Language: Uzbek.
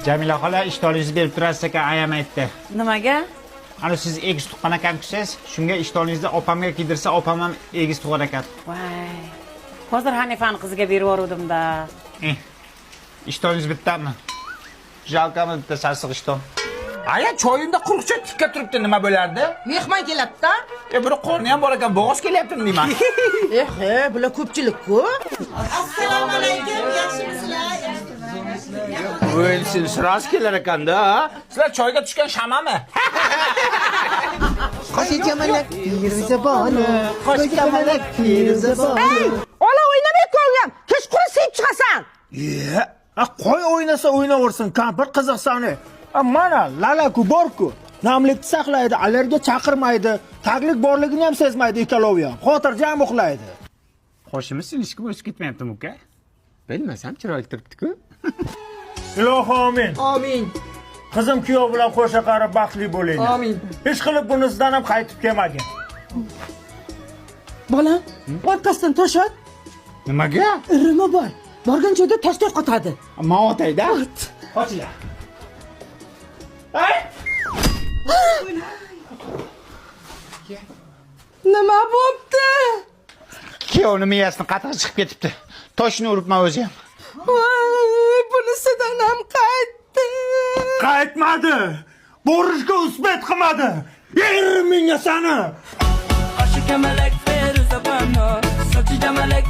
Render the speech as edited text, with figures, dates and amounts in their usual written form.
Jamila xola ishtonligingizni berib turasiz ekan, ayam aytdi. Nimaga? Ana siz egiz tuqqan ekanmisiz? Shunga ishtonligingizni opamga kiydirsa, opam ham egiz tug'ar ekan. Voy. Hozir Hanifani qiziga berib yubordim-da. Ishtoningiz bittami? Jalqami bitta sassiq ishton. Aya choyimda quruqcha tikka turibdi, nima bo'lardi? Mehmon keladi-da. Buni qorni ham bor ekan, bo'g'oz kelyaptimi deyman. Bular ko'pchilik-ku. Assalomu alaykum, yaxshimisizlar? Voy, siz siraz kelar ekanda. Sizlar choyga tushgan shamami? Qo'shikamalak Firuzaboni, qo'shikamalak Firuzaboni. Ola o'ynamay ko'rgan. Kechqurun sevib chiqasan. Qo'y o'ynasa o'ynaversin, kampir qiziqsani. Mana lalaku borku. Namlikni saqlaydi, allergiya chaqirmaydi, taglik borligini ham sezmaydi ikkalovi ham. Xotirjam uxlaydi. Qo'shimiz ilishki o'sib ketmayaptimi, uka? Bilmasam, chiroyli turibdi-ku. Ilohi amin. Amin. Qizim kuyov bilan qo'sha qarab baxtli bo'linglar. Amin. Hech qilib bunisidan ham qaytib kelmagan. Bolam, orqasidan tosh ot. Nimaga? Irimi bor. Borgan joyda tosh qotadi. Men otayda. Qochinglar. Nima bo'pti? Kuyovni miyasini qattiq chiqib ketibdi. Toshni uribman o'zi ham. Voy, bunisidan ham qaytdi. Qaytmadi. Borishga usbat qilmadi. Yerim menga sani. Qo'shikamalak Firuzaboni, sochida malak